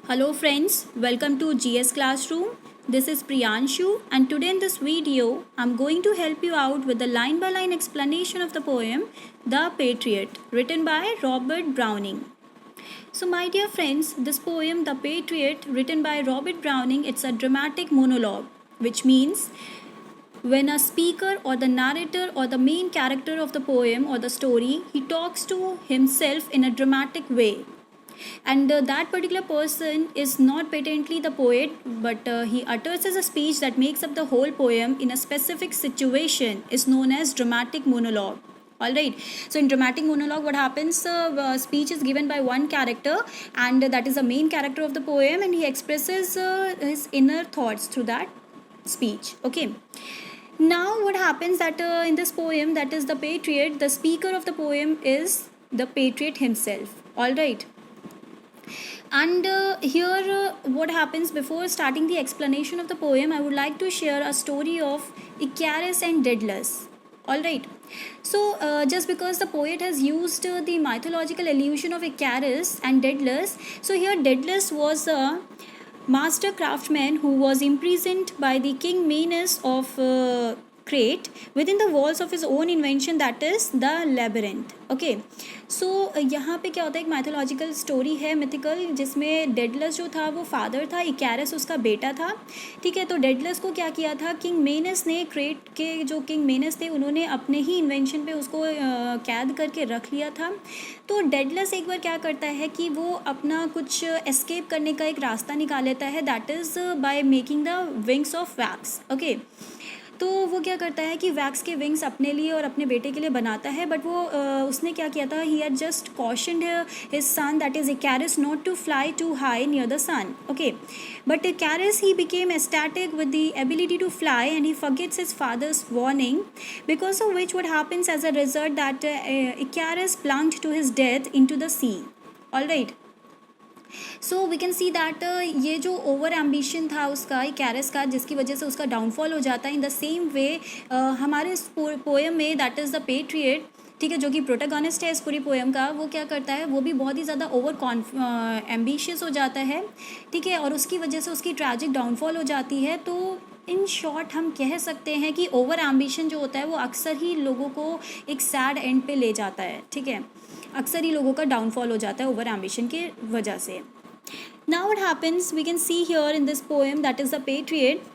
Hello friends, welcome to GS Classroom. This is Priyanshu and today in this video I'm going to help you out with the line by line explanation of the poem The Patriot written by Robert Browning. So my dear friends, this poem The Patriot written by Robert Browning, it's a dramatic monologue, which means when a speaker or the narrator or the main character of the poem or the story, he talks to himself in a dramatic way, and that particular person is not patently the poet, but he utters as a speech that makes up the whole poem in a specific situation is known as dramatic monologue. All right, so in dramatic monologue what happens, speech is given by one character, and that is the main character of the poem, and he expresses his inner thoughts through that speech. Okay, now what happens that in this poem, that is the patriot, the speaker of the poem is the patriot himself. All right, and here what happens, before starting the explanation of the poem, I would like to share a story of Icarus and Daedalus. All right, so just because the poet has used the mythological allusion of Icarus and Daedalus, so here Daedalus was a master craftsman who was imprisoned by the king Minos of Crete within the walls of his own invention, that is the labyrinth. Okay, so यहाँ पे क्या होता है, एक mythological story है mythical, जिसमें Daedalus जो था वो फादर था, इकैरस उसका बेटा था. ठीक है, तो डेडलस को क्या किया था, किंग मेनस ने, क्रेट के जो किंग मेनस थे उन्होंने अपने ही इन्वेंशन पे उसको कैद करके रख लिया था. तो डेडलस एक बार क्या करता है कि वो अपना कुछ एस्केप करने का एक रास्ता निकाल लेता है, that is by making the wings of wax. Okay, तो वो क्या करता है कि वैक्स के विंग्स अपने लिए और अपने बेटे के लिए बनाता है, बट वो उसने क्या किया था, he had just cautioned his son, that is Icarus, not to fly too high near the sun. Okay, but Icarus he became ecstatic with the ability to fly and he forgets his father's warning, because of which what happens as a result that Icarus plunged to his death into the sea. All right, so we can see that ये जो over ambition था उसका इकैरस का, जिसकी वजह से उसका downfall हो जाता है. इन द सेम वे हमारे इस पोएम में, दैट इज़ द पेट्रियट, ठीक है, जो कि प्रोटोगोनिस्ट है इस पूरी पोएम का, वो क्या करता है, वो भी बहुत ही ज़्यादा ओवर एम्बिशियस हो जाता है. ठीक है, और उसकी वजह से उसकी ट्रैजिक डाउनफॉल हो जाती है. तो इन शॉर्ट हम कह सकते हैं कि ओवर एम्बिशन जो होता है वो अक्सर ही लोगों को एक सैड एंड पे ले जाता है. ठीक है, अक्सर ही लोगों का डाउनफॉल हो जाता है ओवर एम्बिशन की वजह से. Now what happens, we can see here in this poem, that is the patriot.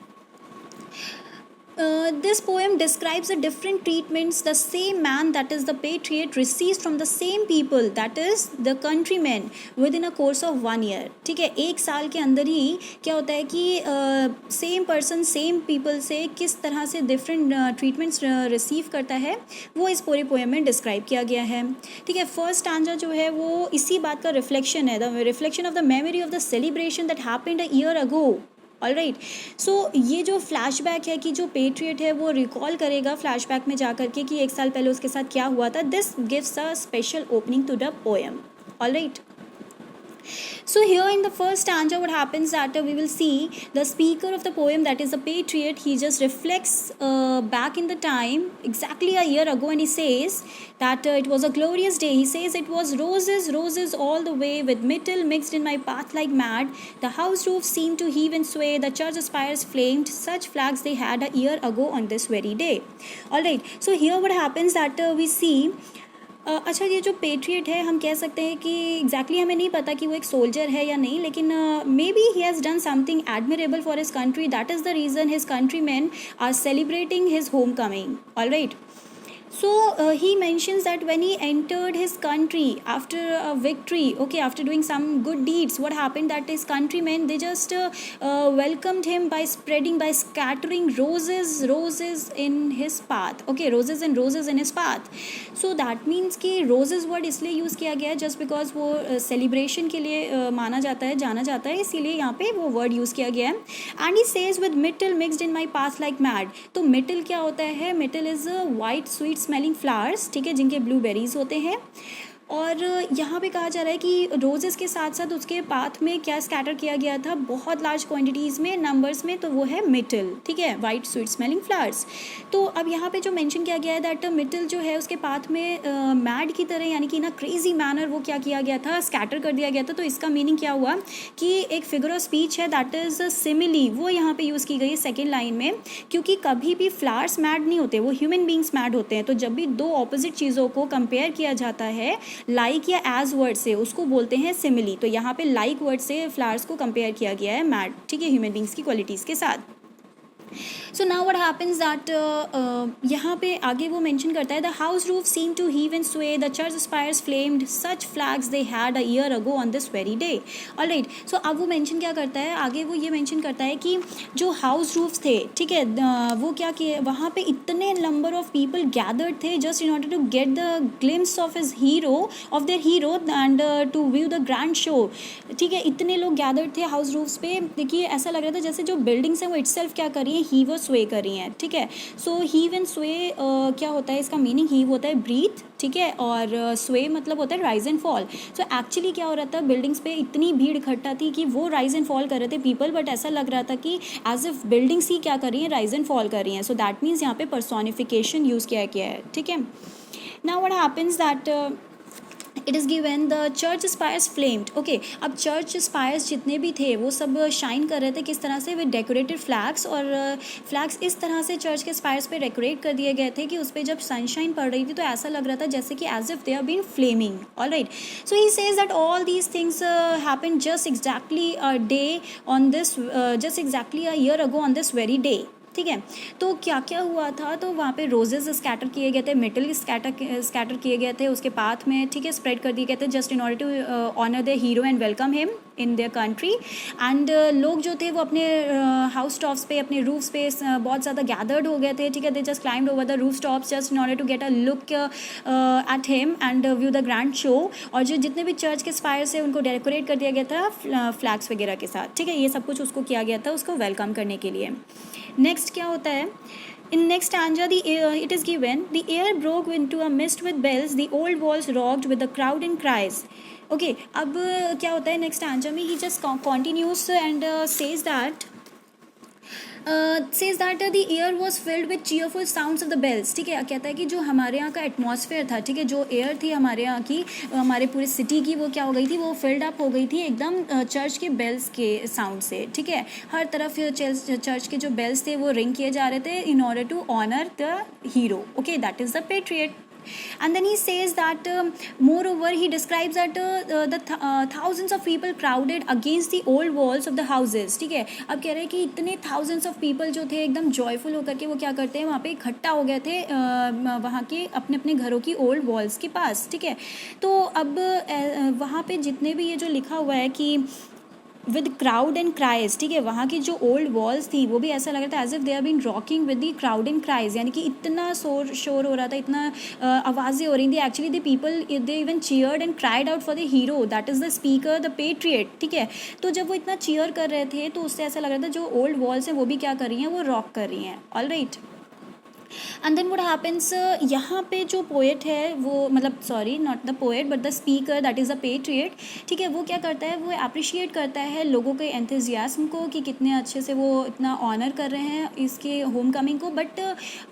This poem describes the different treatments the same man, that is the patriot, receives from the same people, that is the countrymen, within a course of 1 year. ठीक है, एक साल के अंदर ही क्या होता है कि सेम पर्सन सेम पीपल से किस तरह से डिफरेंट ट्रीटमेंट्स रिसीव करता है, वो इस पूरे पोएम में डिस्क्राइब किया गया है. ठीक है, फर्स्ट स्टैंजा जो है वो इसी बात का रिफ्लेक्शन है, the reflection of the memory of the celebration that happened a year ago. All right, so ये जो फ्लैशबैक है कि जो पेट्रियट है वो रिकॉल करेगा फ्लैशबैक में जा करके कि एक साल पहले उसके साथ क्या हुआ था. This gives a special opening to the poem. All right, so here in the first stanza what happens that we will see the speaker of the poem, that is the patriot, he just reflects back in the time exactly a year ago, and he says that it was a glorious day. He says it was roses, roses all the way, with myrtle mixed in my path like mad. The house roofs seemed to heave and sway, the church spires flamed, such flags they had a year ago on this very day. All right, so here what happens that we see अच्छा, ये जो patriot है हम कह सकते हैं कि exactly हमें नहीं पता कि वो एक सोल्जर है या नहीं, लेकिन maybe he has done something admirable for his country, that is the reason his country men are celebrating his homecoming. All right, so he mentions that when he entered his country after a victory, okay, after doing some good deeds, what happened that his countrymen, they just welcomed him by scattering roses in his path. Okay, roses and roses in his path. So that means कि roses word इसलिए use किया गया है just because वो celebration के लिए माना जाता है, जाना जाता है, इसीलिए यहाँ पे वो word यूज़ किया गया है. And he says with myrtle mixed in my path like mad. तो myrtle क्या होता है, myrtle is white sweet smelling flowers, ठीक है, जिनके ब्लूबेरीज होते हैं. और यहाँ पे कहा जा रहा है कि रोजेस के साथ साथ उसके पाथ में क्या स्कैटर किया गया था बहुत लार्ज क्वांटिटीज़ में, नंबर्स में, तो वो है मिटल, ठीक है, वाइट स्वीट स्मेलिंग फ्लावर्स। तो अब यहाँ पे जो मेंशन किया गया है दैट मिटल जो है उसके पाथ में मैड की तरह यानी कि ना क्रेजी मैनर वो क्या किया गया था, स्कैटर कर दिया गया था। तो इसका मीनिंग क्या हुआ कि एक फिगर ऑफ स्पीच है दैट इज़ सिमिली, वो यहाँ पे यूज़ की गई है सेकेंड लाइन में, क्योंकि कभी भी फ्लावर्स मैड नहीं होते, वो ह्यूमन बींग्स मैड होते हैं। तो जब भी दो ऑपोजिट चीज़ों को कंपेयर किया जाता है लाइक या एज वर्ड से, उसको बोलते हैं सिमिली। तो यहाँ पे लाइक वर्ड से फ्लावर्स को कंपेयर किया गया है मैड, ठीक है, ह्यूमन बींग्स की क्वालिटीज़ के साथ। So now what happens that यहाँ पे आगे वो मेंशन करता है the house roof seem to heave and sway, the church spires flamed, such flags they had a year ago on this very day. Alright, so अब वो mention क्या करता है, आगे वो ये मेंशन करता है कि जो हाउस रूफ्स थे, ठीक है, वो क्या किए, वहाँ पे इतने नंबर ऑफ पीपल गैदर्ड थे just in order to get the glimpse of his hero, of their hero and to view the grand show, ठीक है। इतने लोग गैदर्ड थे हाउस रूफ्स पे। देखिए ऐसा लग रहा था जैसे जो बिल्डिंग्स हैं वो इटसेल्फ क्या कर रही है, हीव और स्वे कर रही हैं, ठीक है। सो हीव एंड स्वे क्या होता है, इसका मीनिंग हीव होता है ब्रीथ, ठीक है, और स्वे मतलब होता है rise and fall. So actually क्या हो रहा था, बिल्डिंग्स पे इतनी भीड़ इकट्ठा थी कि वो राइज एंड फॉल कर रहे थे पीपल, बट ऐसा लग रहा था कि एज इफ बिल्डिंग्स ही क्या कर रही हैं, राइज एंड फॉल कर रही हैं। सो दैट मीन्स यहाँ पे पर्सोनिफिकेशन यूज़ किया गया है, ठीक है। Now what happens that it is given the church spires flamed. Okay, अब चर्च स्पायर्स जितने भी थे वो सब शाइन कर रहे थे, किस तरह से, विद डेकोरेटेड फ्लैग्स, और फ्लैग्स इस तरह से चर्च के स्पायर्स पे डेकोरेट कर दिए गए थे कि उस पर जब सनशाइन पड़ रही थी तो ऐसा लग रहा था जैसे कि as if they are been flaming. Alright, so he says that all these things happen just exactly a day on this, just exactly a year ago on this very day, ठीक है। तो क्या क्या हुआ था, तो वहाँ पे रोजेज स्कैटर किए गए थे, मेटल स्कैटर किए गए थे उसके पाथ में, ठीक है, स्प्रेड कर दिए गए थे just in order to honour the hero and welcome him in their country. And लोग जो थे वो अपने हाउस टॉप्स पे, अपने रूफ्स पे बहुत ज़्यादा गैदर्ड हो गए थे, ठीक है। They just climbed over the rooftops just in order to get a look at him and view the grand show. और जो जितने भी चर्च के स्पायर से उनको डेकोरेट कर दिया गया था फ्लैग्स वगैरह के साथ, ठीक है, ये सब कुछ उसको किया गया था उसको वेलकम करने के लिए। नेक्स्ट क्या होता है, in next stanza it is given the air broke into a mist with bells, the old walls rocked with the crowd and cries. Okay, अब क्या होता है नेक्स्ट stanza में, he just continues and says that the air was filled with cheerful sounds of the bells, ठीक है। कहता है कि जो हमारे यहाँ का एटमॉस्फेयर था, ठीक है, जो एयर थी हमारे यहाँ की, हमारे पूरे सिटी की, वो क्या हो गई थी, वो फिल्ड अप हो गई थी एकदम चर्च के बेल्स के साउंड से, ठीक है। हर तरफ चर्च के जो बेल्स थे वो रिंग किए जा रहे थे in order to honour the hero, okay, that is the patriot. And then he says that moreover he describes that thousands of people crowded against the old walls of the houses, ठीक है। अब कह रहे हैं कि इतने thousands of people जो थे एकदम joyful होकर के वो क्या करते हैं, वहाँ पे इकट्ठा हो गए थे वहाँ के अपने अपने घरों की old walls के पास, ठीक है। तो अब वहाँ पे जितने भी ये जो लिखा हुआ है कि विद क्राउड एंड क्राइज, ठीक है, वहाँ की जो ओल्ड वॉल्स थी वो भी ऐसा लग रहा था as if they are been rocking with the crowd and cries, यानी कि इतना शोर हो रहा था, इतना आवाज़ें हो रही थी। Actually the people they even cheered and cried out for the hero that is the speaker the patriot, ठीक है। तो जब वो इतना चीयर कर रहे थे तो उससे ऐसा लग रहा था जो ओल्ड वॉल्स हैं वो भी क्या कर रही हैं, वो रॉक कर रही हैं। Alright, and then what happens, यहाँ पे जो पोएट है वो, मतलब sorry not the poet but the speaker that is a patriot, ठीक है, वो क्या करता है, वो अप्रिशिएट करता है लोगों के एंथुजियाज्म को कि कितने अच्छे से वो इतना ऑनर कर रहे हैं इसके होम कमिंग को। बट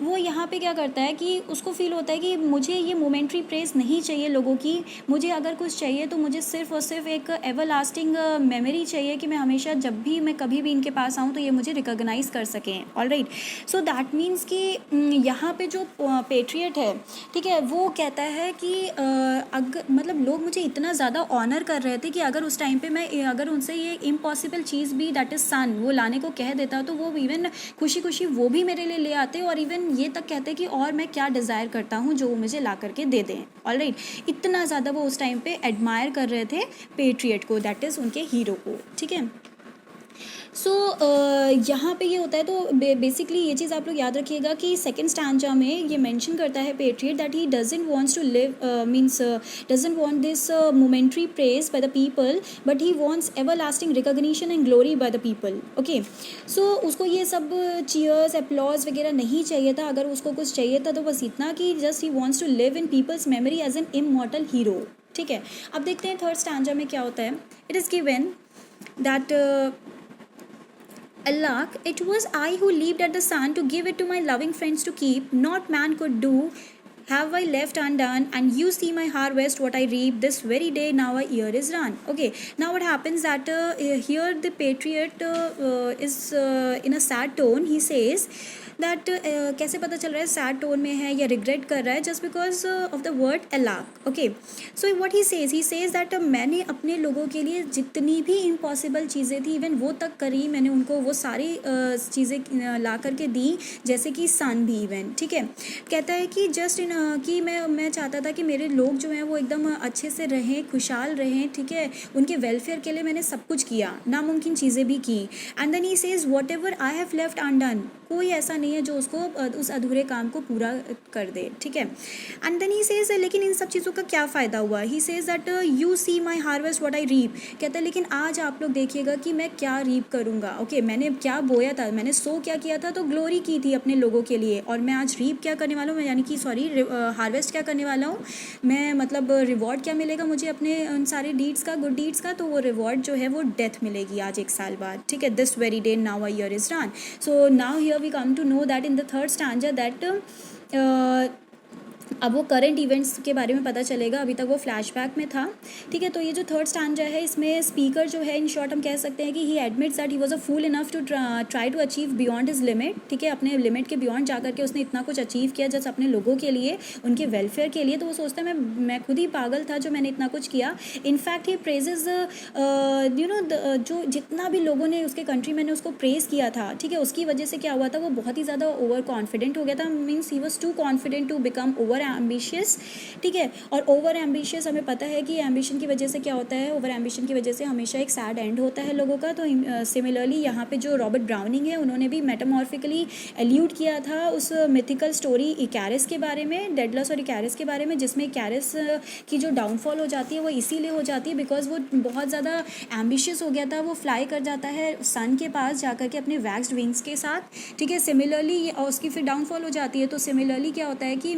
वो यहाँ पे क्या करता है कि उसको फील होता है कि मुझे ये मोमेंट्री प्रेज नहीं चाहिए लोगों की, मुझे अगर कुछ चाहिए तो मुझे सिर्फ और सिर्फ एक एवरलास्टिंग मेमोरी चाहिए कि मैं हमेशा जब भी मैं कभी भी इनके पास आऊँ तो ये मुझे रिकॉग्नाइज कर सकें। ऑलराइट, सो दैट मीन्स कि यहाँ पे जो पेट्रियट है, ठीक है, वो कहता है कि अगर मतलब लोग मुझे इतना ज़्यादा ऑनर कर रहे थे कि अगर उस टाइम पे मैं अगर उनसे ये इम्पॉसिबल चीज़ भी दैट इज़ सन वो लाने को कह देता तो वो इवन खुशी खुशी वो भी मेरे लिए ले आते और इवन ये तक कहते कि और मैं क्या डिज़ायर करता हूँ जो वो मुझे ला करके दे दें। ऑलराइट, इतना ज़्यादा वो उस टाइम पे एडमायर कर रहे थे पेट्रियट को, दैट इज़ उनके हीरो को, ठीक है। सो यहाँ पे ये होता है, तो बेसिकली ये चीज़ आप लोग याद रखिएगा कि सेकेंड स्टैंजा में ये मेंशन करता है patriot that he doesn't wants to live means doesn't want this momentary praise by the people but he wants everlasting recognition and glory by the people. Okay, so उसको ये सब cheers applause वगैरह नहीं चाहिए था, अगर उसको कुछ चाहिए था तो बस इतना कि just he wants to live in people's memory as an immortal hero. ठीक है, अब देखते हैं थर्ड स्टैंजा में क्या होता है. It is given that Alack, it was I who leaped at the sun to give it to my loving friends to keep. Not man could do. Have I left undone? And you see my harvest, what I reap this very day. Now a year is run. Okay. Now what happens that here the patriot is in a sad tone. He says that कैसे पता चल रहा है sad tone में है या regret कर रहा है, just because of the word alack. Okay, so what he says that मैंने अपने लोगों के लिए जितनी भी इम्पॉसिबल चीज़ें थी इवन वो तक करी, मैंने उनको वो सारी चीज़ें ला करके दी, जैसे कि सन भी इवन. ठीक है, कहता है कि जस्ट इन कि मैं चाहता था कि मेरे लोग जो हैं वो एकदम अच्छे से रहें, खुशहाल रहें. ठीक है, उनके वेलफेयर के लिए मैंने सब कुछ किया, नामुमकिन चीज़ें भी की. And then he says whatever I have left undone, कोई ऐसा नहीं है जो उसको उस अधूरे काम को पूरा कर दे. ठीक है, एंड देन ही सेज लेकिन इन सब चीज़ों का क्या फ़ायदा हुआ. He says that you see my harvest what I reap. कहता है लेकिन आज आप लोग देखिएगा कि मैं क्या रीप करूँगा. ओके, मैंने क्या बोया था, मैंने सो क्या किया था, तो ग्लोरी की थी अपने लोगों के लिए, और मैं आज रीप क्या करने वाला हूँ, यानी कि हार्वेस्ट क्या करने वाला हूँ मैं, मतलब रिवॉर्ड क्या मिलेगा मुझे अपने उन सारे डीड्स का, गुड डीड्स का. तो वो रिवॉर्ड जो है वो डेथ मिलेगी आज 1 साल बाद. ठीक है, this very day now a year is run. So now here we come to know that in the third stanza that अब वो करंट इवेंट्स के बारे में पता चलेगा, अभी तक वो फ्लैशबैक में था. ठीक है, तो ये जो थर्ड स्टैंजा है इसमें स्पीकर जो है इन शॉर्ट हम कह सकते हैं कि he admits that he was a fool enough to try to achieve beyond his limit. ठीक है, अपने लिमिट के बियॉन्ड जा करके उसने इतना कुछ अचीव किया जस्ट अपने लोगों के लिए, उनके वेलफेयर के लिए. तो वो सोचता है मैं खुद ही पागल था जो मैंने इतना कुछ किया. इनफैक्ट ही प्रेजेज जो जितना भी लोगों ने उसके कंट्री में उसको प्रेज किया था. ठीक है, उसकी वजह से क्या हुआ था, वो बहुत ही ज़्यादा ओवर कॉन्फिडेंट हो गया था. Means he was too confident to become over ambitious. ठीक है, और ओवर एम्बिशियस हमें पता है कि एम्बिशन की वजह से क्या होता है, ओवर एम्बिशन की वजह से हमेशा एक सैड एंड होता है लोगों का. तो सिमिलरली यहाँ पे जो रॉबर्ट ब्राउनिंग है उन्होंने भी मेटामॉर्फिकली एल्यूड किया था उस मिथिकल स्टोरी इकैरिस के बारे में, डेडलस और इकैरिस के बारे में, जिसमें इकैरिस की जो डाउनफॉल हो जाती है वो इसीलिए हो जाती है बिकॉज वो बहुत ज़्यादा एम्बिशियस हो गया था. वो फ्लाई कर जाता है सन के पास जा कर के अपने वैक्स्ड विंग्स के साथ. ठीक है, सिमिलरली उसकी फिर डाउनफॉल हो जाती है. तो सिमिलरली क्या होता है कि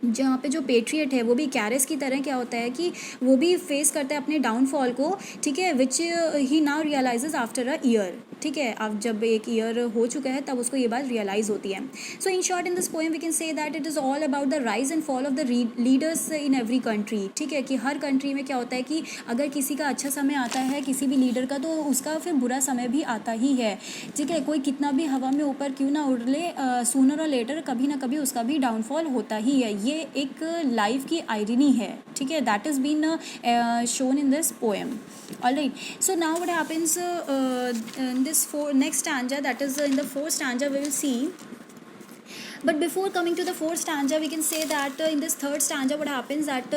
जहाँ पे जो पेट्रियट है वो भी कैरिस की तरह क्या होता है कि वो भी फेस करता है अपने डाउनफॉल को. ठीक है, which he now realizes after a year. ठीक है, अब जब 1 ईयर हो चुका है तब उसको ये बात रियलाइज़ होती है. So in short in this poem we can say that it is all about the rise and fall of the leaders in every country. ठीक है, कि हर कंट्री में क्या होता है कि अगर किसी का अच्छा समय आता है किसी भी लीडर का, तो उसका फिर बुरा समय भी आता ही है. ठीक है, कोई कितना भी हवा में ऊपर क्यों ना उड़ ले, सूनर और लेटर कभी ना कभी उसका भी डाउनफॉल होता ही है. ये एक लाइफ की आयरनी है. ठीक है, that is been shown in this poem. Alright, so now what happens in this next stanza, that is in the fourth stanza we will see. But before coming to the fourth stanza we can say that in this third stanza what happens that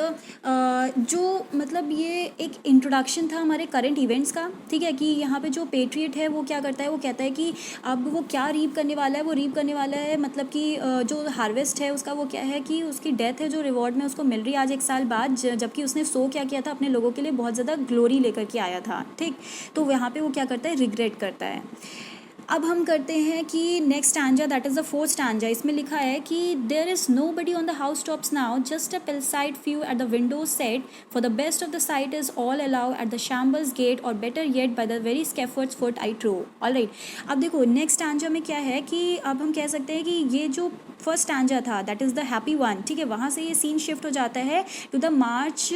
जो मतलब ये एक introduction था हमारे current events का. ठीक है, कि यहाँ पे जो पेट्रियट है वो क्या करता है, वो कहता है कि अब वो क्या रीप करने वाला है, वो रीप करने वाला है मतलब कि जो हार्वेस्ट है उसका वो क्या है कि उसकी डेथ है जो रिवॉर्ड में उसको मिल रही है आज 1 साल बाद, जबकि उसने सो क्या किया था अपने लोगों के लिए बहुत ज़्यादा ग्लोरी लेकर के आया था. ठीक, तो यहाँ पे वो क्या करता है, रिग्रेट करता है. अब हम करते हैं कि next stanza that is the fourth stanza. इसमें लिखा है कि there is nobody on the house tops now, just a palsied few at the windows set, for the best of the sight is all allow at the shambles gate, और better yet by the very scaffolds foot I trow. Alright, अब देखो next stanza में क्या है कि अब हम कह सकते हैं कि ये जो फर्स्ट स्टैंजा था that is the happy one. ठीक है, वहाँ से ये सीन शिफ्ट हो जाता है to the march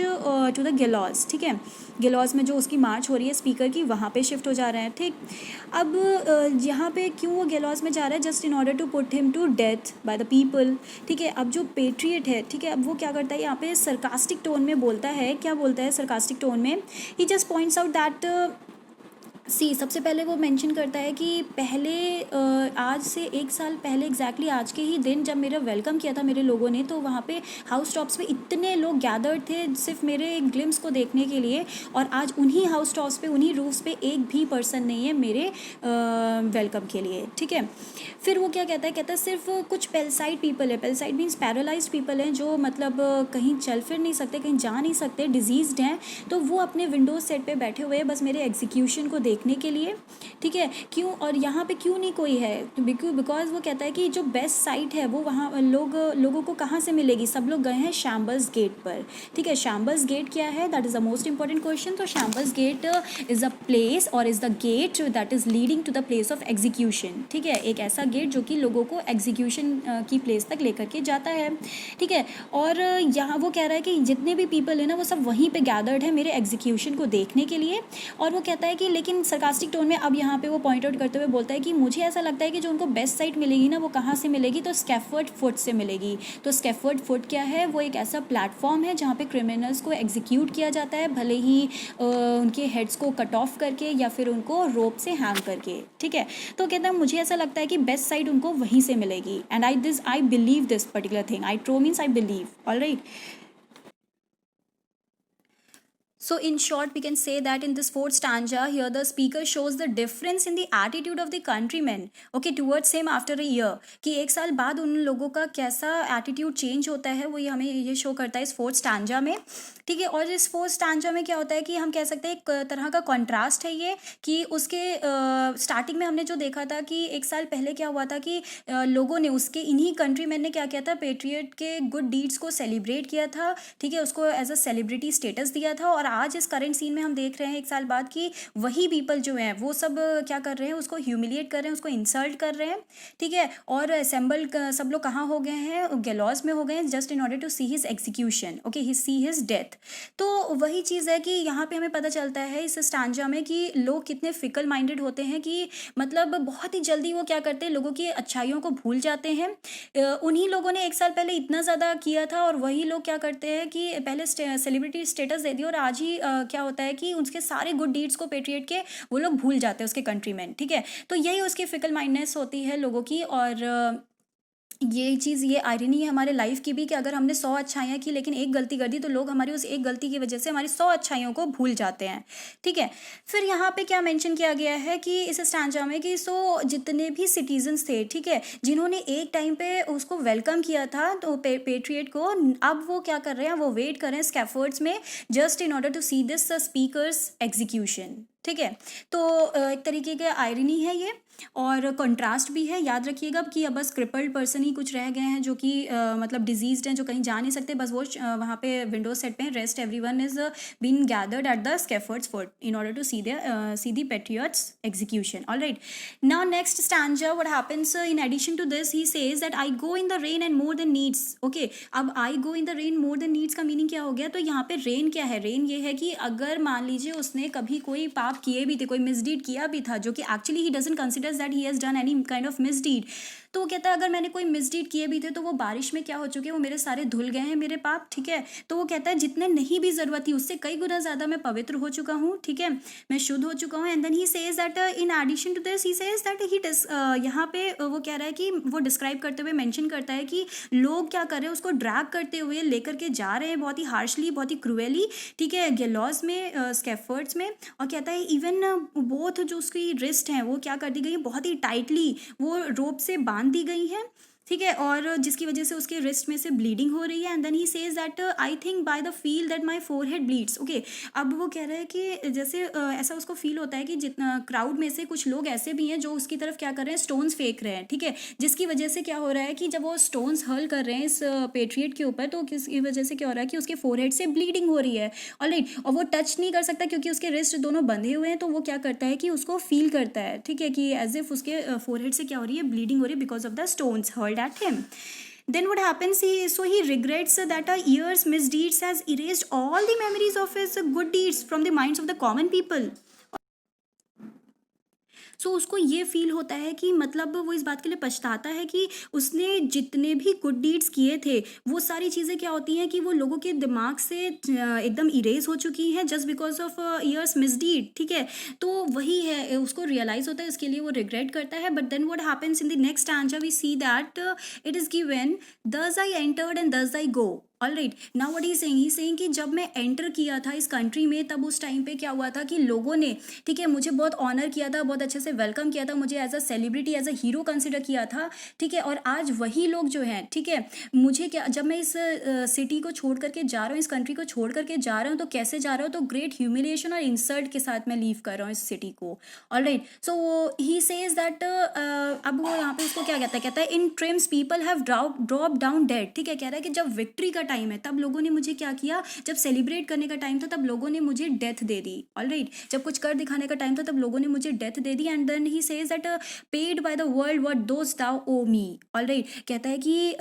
to the gallows. ठीक है, गिलॉज में जो उसकी मार्च हो रही है स्पीकर की, वहाँ पे शिफ्ट हो जा रहे हैं. ठीक, अब यहाँ पे क्यों वो गेलॉज में जा रहा है, just in order to put him to death by the people. ठीक है, अब जो पेट्रियट है, ठीक है, अब वो क्या करता है यहाँ पे सरकास्टिक टोन में बोलता है. क्या बोलता है सरकास्टिक टोन में, ही जस्ट पॉइंट्स आउट दैट सबसे पहले वो मेंशन करता है कि पहले आज से 1 साल पहले एग्जैक्टली आज के ही दिन जब मेरा वेलकम किया था मेरे लोगों ने, तो वहाँ पे हाउस टॉप्स पे इतने लोग गैदर्ड थे सिर्फ मेरे ग्लिम्स को देखने के लिए, और आज उन्हीं हाउस टॉप्स पे उन्हीं रूफ्स पे एक भी पर्सन नहीं है मेरे वेलकम के लिए. ठीक है, फिर वो क्या कहता है सिर्फ कुछ पेलसाइड पीपल है. पेलसाइड मीन्स पैरालाइज पीपल हैं जो मतलब कहीं चल फिर नहीं सकते, कहीं जा नहीं सकते, डिजीज्ड हैं, तो वो अपने विंडोज सेट पे बैठे हुए हैं बस मेरे एग्जीक्यूशन को देख देखने के लिए, ठीक है। क्यों, और यहाँ पे क्यों नहीं कोई है, बिकॉज वो कहता है कि जो बेस्ट साइट है वो वहाँ लोगों को कहाँ से मिलेगी, सब लोग गए हैं शैम्बर्स गेट पर, ठीक है। शैम्बर्स गेट क्या है, that is the most important question. तो shambles gate is a place और is the gate that is leading to the place of execution, ठीक है। एक ऐसा गेट जो कि लोगों को एग्जीक्यूशन की प्लेस तक लेकर के जाता है, ठीक है। और यहाँ वो कह रहा है कि जितने भी पीपल है ना वो सब वहीं पे गैदर्ड है मेरे एग्जीक्यूशन को देखने के लिए। और वो कहता है कि लेकिन सरकास्टिक टोन में अब यहाँ पे वो पॉइंट आउट करते हुए बोलता है कि मुझे ऐसा लगता है कि जो उनको बेस्ट साइट मिलेगी ना वो कहाँ से मिलेगी, तो स्कैफोल्ड फुट से मिलेगी। तो स्कैफोल्ड फुट क्या है, वो एक ऐसा प्लेटफॉर्म है जहाँ पे क्रिमिनल्स को एग्जीक्यूट किया जाता है, भले ही उनके हेड्स को कट ऑफ करके या फिर उनको रोप से हैंग करके, ठीक है। तो कहता है मुझे ऐसा लगता है कि बेस्ट साइट उनको वहीं से मिलेगी, and I believe this particular thing. I trow means I believe, alright. So in short, we can say that in this fourth stanza here, the speaker shows the difference in the attitude of the countrymen, okay, towards him after a year, कि एक साल बाद उन लोगों का कैसा attitude change होता है, वो ये हमें ये शो करता है इस फोर्थ स्टैंजा में, ठीक है। और इस फोर्थ स्टैंजा में क्या होता है कि हम कह सकते हैं एक तरह का कॉन्ट्रास्ट है ये, कि उसके स्टार्टिंग में हमने जो देखा था कि एक साल पहले क्या हुआ था कि लोगों ने उसके इन्हीं कंट्रीमैन ने क्या किया था, पेट्रियट के गुड डीड्स को सेलिब्रेट किया था, ठीक है, उसको एज अ सेलिब्रिटी स्टेटस दिया था। और आज इस करंट सीन में हम देख रहे हैं एक साल बाद कि वही पीपल जो हैं वो सब क्या कर रहे हैं, उसको ह्यूमिलिएट कर रहे हैं, उसको इंसल्ट कर रहे हैं, ठीक है। और असेंबल सब लोग कहाँ हो गए हैं, गैलॉज में हो गए हैं, just in order to see his execution, okay, he see his death. तो वही चीज़ है कि यहाँ पे हमें पता चलता है इस स्टांजा में कि लोग कितने फिकल माइंडेड होते हैं, कि मतलब बहुत ही जल्दी वो क्या करते हैं, लोगों की अच्छाइयों को भूल जाते हैं। उन्हीं लोगों ने एक साल पहले इतना ज़्यादा किया था और वही लोग क्या करते हैं कि पहले सेलिब्रिटी स्टेटस दे दिया और आज ही क्या होता है कि उसके सारे गुड डीड्स को पेट्रियट के वो लोग भूल जाते हैं, उसके कंट्रीमैन, ठीक है। तो यही उसकी फिकल माइंडनेस होती है लोगों की। और ये चीज़, ये आयरनी है हमारे लाइफ की भी, कि अगर हमने 100 अच्छाइयाँ की लेकिन एक गलती कर दी तो लोग हमारी उस एक गलती की वजह से हमारी 100 अच्छाइयों को भूल जाते हैं, ठीक है। फिर यहाँ पे क्या मेंशन किया गया है कि इस स्टैंजा में कि जितने भी सिटीजन्स थे, ठीक है, जिन्होंने एक टाइम पे उसको वेलकम किया था तो पेट्रियट को, अब वो क्या कर रहे हैं, वो वेट कर रहे हैं स्कैफोल्ड्स में just in order to see this speaker's execution, ठीक है। तो एक तरीके के आयरनी है ये, और कंट्रास्ट भी है। याद रखिएगा कि अब बस क्रिपल्ड पर्सन ही कुछ रह गए हैं जो कि मतलब डिजीज्ड हैं, जो कहीं जा नहीं सकते, बस वो वहाँ पे विंडो सेट पे, rest everyone is been gathered at the scaffolds foot in order to see the patriots execution, alright. Now next stanza, what happens in addition to this, he says that I go in the rain and more than needs, okay. अब I go in the rain more than needs का meaning क्या हो गया, तो यहाँ पे rain क्या है, रेन ये है कि अगर मान लीजिए उसने कभी कोई पाप किए भी थे, कोई मिसडीड किया भी था, जो कि actually he doesn't consider that he has done any kind of misdeed, तो वो कहता है अगर मैंने कोई मिसडीड किए भी थे तो वो बारिश में क्या हो चुके हैं, वो मेरे सारे धुल गए हैं मेरे पाप, ठीक है। तो वो कहता है जितने नहीं भी जरूरत थी उससे कई गुना ज्यादा मैं पवित्र हो चुका हूँ, ठीक है, मैं शुद्ध हो चुका हूँ। And then he says that in addition to this, he says that he यहाँ पे वो कह रहा है कि वो डिस्क्राइब करते हुए मेंशन करता है कि लोग क्या कर रहे हैं, उसको ड्रैग करते हुए लेकर के जा रहे हैं बहुत ही हार्शली, बहुत ही क्रूएली, ठीक है, गैलॉज में, स्कैफोल्ड्स में। और कहता है इवन बोथ जो उसकी रिस्ट हैं वो क्या कर दी गई है, बहुत ही टाइटली वो रोप से बांध दी गई हैं, ठीक है, और जिसकी वजह से उसके रिस्ट में से ब्लीडिंग हो रही है। And then he says that I think by the feel that my forehead bleeds, okay. अब वो कह रहा है कि जैसे ऐसा उसको फील होता है कि जितना क्राउड में से कुछ लोग ऐसे भी हैं जो उसकी तरफ क्या कर रहे हैं, स्टोन्स फेंक रहे हैं, ठीक है, जिसकी वजह से क्या हो रहा है कि जब वो स्टोन्स हर्ल कर रहे हैं इस पेट्रियट के ऊपर, तो किसकी वजह से क्या हो रहा है कि उसके फोरहेड से ब्लीडिंग हो रही है, ऑलराइट। और वो टच नहीं कर सकता क्योंकि उसके रिस्ट दोनों बंधे हुए हैं, तो वो क्या करता है कि उसको फील करता है, ठीक है, कि एज इफ उसके फोरहेड से क्या हो रही है, ब्लीडिंग हो रही है because of the stones hurled at him. Then what happens, he regrets that a year's misdeeds has erased all the memories of his good deeds from the minds of the common people. सो उसको ये feel होता है कि मतलब वो इस बात के लिए पछताता है कि उसने जितने भी गुड डीड्स किए थे वो सारी चीज़ें क्या होती हैं कि वो लोगों के दिमाग से एकदम इरेज हो चुकी हैं जस्ट बिकॉज ऑफ ईयर्स मिसडीड, ठीक है। तो वही है, उसको रियलाइज होता है, इसके लिए वो रिग्रेट करता है। But then what happens in the next stanza, we see that it is given, thus I entered and thus I go, all right, now what he saying कि जब मैं एंटर किया था इस कंट्री में, तब उस टाइम पे क्या हुआ था कि लोगों ने, ठीक है, मुझे बहुत ऑनर किया था, बहुत अच्छे से वेलकम किया था, मुझे as a celebrity, as a hero consider किया था, ठीक है। और आज वही लोग जो हैं, ठीक है, मुझे क्या, जब मैं इस सिटी को छोड़ करके जा रहा हूँ, इस कंट्री को छोड़ करके जा रहा हूँ, तो कैसे जा रहा हूँ, तो ग्रेट ह्यूमिलिएशन और इंसल्ट के साथ मैं लीव कर रहा हूँ इस सिटी को। All right, so he says that, अब वो यहाँ पे इसको क्या कहता है in triumphs people have drop down dead, ठीक है। कह रहा है कि जब विक्ट्री का टाइम है तब लोगों ने मुझे क्या किया, जब सेलिब्रेट करने का टाइम था तब लोगों ने मुझे डेथ दे दी। ऑल राइट, जब कुछ कर दिखाने का टाइम था तब लोगों ने मुझे डेथ दे दी। And then he says that paid by the world what dost thou owe me. All right, कहता है कि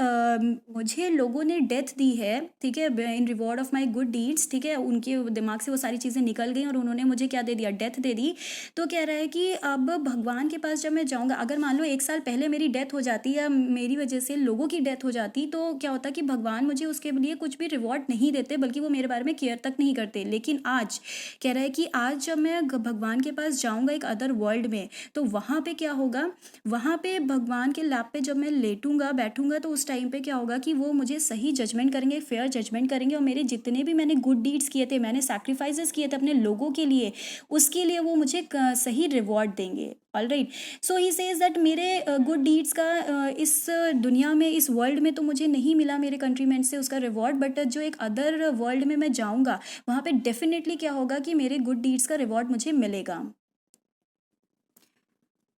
मुझे लोगों ने डेथ दी है, ठीक है, in reward of my good deeds, ठीक है। उनके दिमाग से वो सारी चीज़ें निकल गई और उन्होंने मुझे क्या दे दिया, डेथ दे दी। तो कह रहा है कि अब भगवान के पास जब मैं जाऊँगा, अगर मान लो 1 साल पहले मेरी डेथ हो जाती या मेरी वजह से लोगों की डेथ हो जाती, तो क्या होता कि भगवान मुझे उसके लिए कुछ भी रिवॉर्ड नहीं देते, बल्कि वो मेरे बारे में केयर तक नहीं करते। लेकिन आज कह रहा है कि आज जब मैं भगवान के पास जाऊँगा एक अदर वर्ल्ड में, तो वहाँ पे क्या होगा, वहाँ पे भगवान के लैप पे जब मैं लेटूंगा, बैठूंगा, तो उस टाइम पे क्या होगा कि वो मुझे सही जजमेंट करेंगे, फेयर जजमेंट करेंगे, और मेरे जितने भी मैंने गुड डीड्स किए थे, मैंने सैक्रिफाइसेस किए थे अपने लोगों के लिए, उसके लिए वो मुझे सही रिवॉर्ड देंगे। All right, so he says that मेरे गुड डीड्स का इस दुनिया में, इस वर्ल्ड में तो मुझे नहीं मिला मेरे कंट्रीमेंट से उसका रिवॉर्ड, बट जो एक अदर वर्ल्ड में मैं जाऊँगा, वहाँ पे डेफिनेटली क्या होगा कि मेरे गुड डीड्स का रिवॉर्ड मुझे मिलेगा।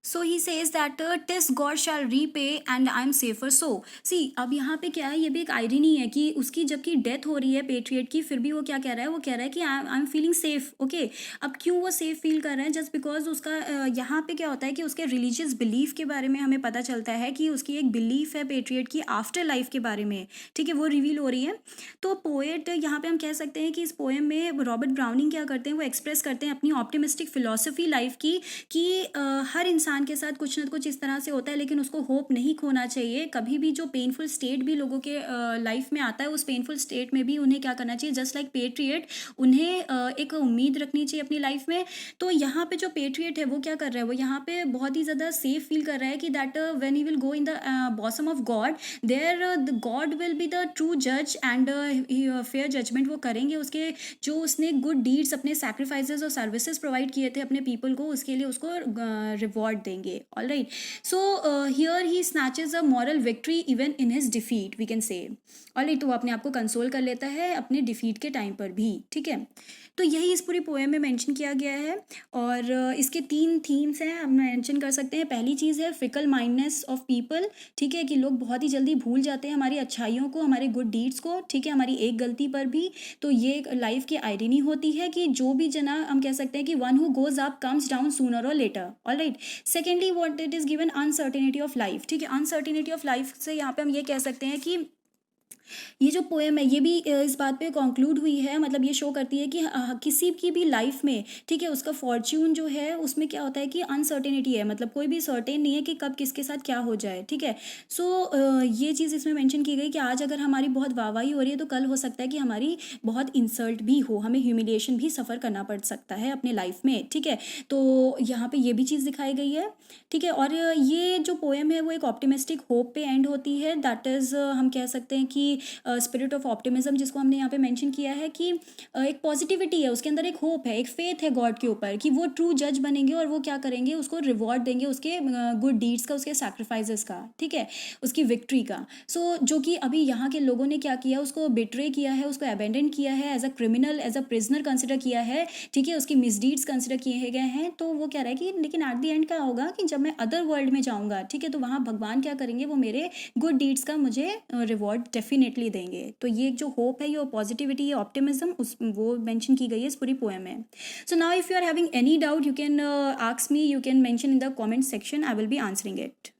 सो he says that TISS God shell repay and I am safer सो। सी, अब यहाँ पे क्या है, ये भी एक आयरनी है कि उसकी जबकि डेथ हो रही है पेट्रियट की, फिर भी वो क्या कह रहा है, वो कह रहा है कि I am feeling safe. Okay, अब क्यों वो सेफ फील कर रहा है, जस्ट बिकॉज उसका यहाँ पे क्या होता है कि उसके रिलीजियस बिलीफ के बारे में हमें पता चलता है कि उसकी एक बिलीफ है पेट्रियट की आफ्टर लाइफ के बारे में, ठीक है, वो रिवील हो रही है। तो पोएट यहाँ पे हम कह सकते हैं कि इस पोएम में रॉबर्ट ब्राउनिंग क्या करते हैं, वो एक्सप्रेस करते हैं अपनी ऑप्टिमिस्टिक फिलोसफी लाइफ की, कि हर इंसान के साथ कुछ ना कुछ इस तरह से होता है, लेकिन उसको होप नहीं खोना चाहिए कभी भी। जो पेनफुल स्टेट भी लोगों के लाइफ में आता है, उस पेनफुल स्टेट में भी उन्हें क्या करना चाहिए, जस्ट लाइक पेट्रियट, उन्हें एक उम्मीद रखनी चाहिए अपनी लाइफ में। तो यहाँ पे जो पेट्रियट है वो क्या कर रहा है, वो यहाँ पे बहुत ही ज़्यादा सेफ फील कर रहा है कि that when he will go in the bosom of God, there the God will be the true जज एंड फेयर जजमेंट वो करेंगे। उसके जो उसने गुड डीड्स, अपने सैक्रिफाइसेस और सर्विसेज प्रोवाइड किए थे अपने पीपल को, उसके लिए उसको रिवॉर्ड देंगे। All right, so here he snatches a moral victory even in his defeat, we can say. All right, तो वो अपने आप को कंसोल कर लेता है अपने डिफीट के टाइम पर भी, ठीक है। तो यही इस पूरी पोएम में मेंशन किया गया है। और इसके 3 थीम्स हैं, हम मेंशन कर सकते हैं। पहली चीज़ है फिकल माइंडनेस ऑफ पीपल, ठीक है, कि लोग बहुत ही जल्दी भूल जाते हैं हमारी अच्छाइयों को, हमारे गुड डीड्स को, ठीक है, हमारी एक गलती पर भी। तो ये लाइफ की आयरनी होती है कि जो भी जना, हम कह सकते हैं कि one who goes up comes down sooner और later. All right, secondly what it is given, uncertainty of life, ठीक है। अनसर्टेनिटी ऑफ लाइफ से यहाँ पे हम ये कह सकते हैं कि ये जो पोएम है ये भी इस बात पे कंक्लूड हुई है, मतलब ये शो करती है कि किसी की भी लाइफ में, ठीक है, उसका फॉर्च्यून जो है उसमें क्या होता है कि अनसर्टेनिटी है, मतलब कोई भी सर्टेन नहीं है कि कब किसके साथ क्या हो जाए, ठीक है। सो ये चीज़ इसमें मेंशन की गई कि आज अगर हमारी बहुत वाहवाही हो रही है, तो कल हो सकता है कि हमारी बहुत इंसल्ट भी हो, हमें ह्यूमिलिएशन भी सफ़र करना पड़ सकता है अपने लाइफ में, ठीक है। तो यहाँ पे ये भी चीज़ दिखाई गई है, ठीक है। और ये जो पोएम है वो एक ऑप्टिमिस्टिक होप पे एंड होती है, दैट इज़ हम कह सकते हैं कि स्पिरिट ऑफ ऑप्टिमिज्म, जिसको हमने यहाँ पे मेंशन किया है कि एक पॉजिटिविटी है, उसके अंदर एक होप है, एक फेथ है गॉड के ऊपर कि वो ट्रू जज बनेंगे और वो क्या करेंगे, उसको रिवॉर्ड देंगे उसके गुड डीड्स का, उसके सैक्रिफाइसेस का, ठीक है, उसकी विक्ट्री का। सो जो कि अभी यहाँ के लोगों ने क्या किया, उसको बिट्रे किया है, उसको अबेंडन किया है, as a criminal, as a prisoner consider किया है, ठीक है, उसकी मिसडीड्स कंसिडर किए गए हैं। तो वो कह रहा है कि लेकिन एट द एंड क्या होगा कि जब मैं अदर वर्ल्ड में जाऊँगा, ठीक है, तो वहाँ भगवान क्या करेंगे, वो मेरे गुड डीड्स का मुझे रिवॉर्ड डेफिनेटली देंगे। तो ये जो होप है, ये पॉजिटिविटी, ये ऑप्टिमिज्म, उस वो मेंशन की गई है इस पूरी पोएम में। So now if you are having any doubt, you can ask me, you can mention in the comment section, I will be answering it.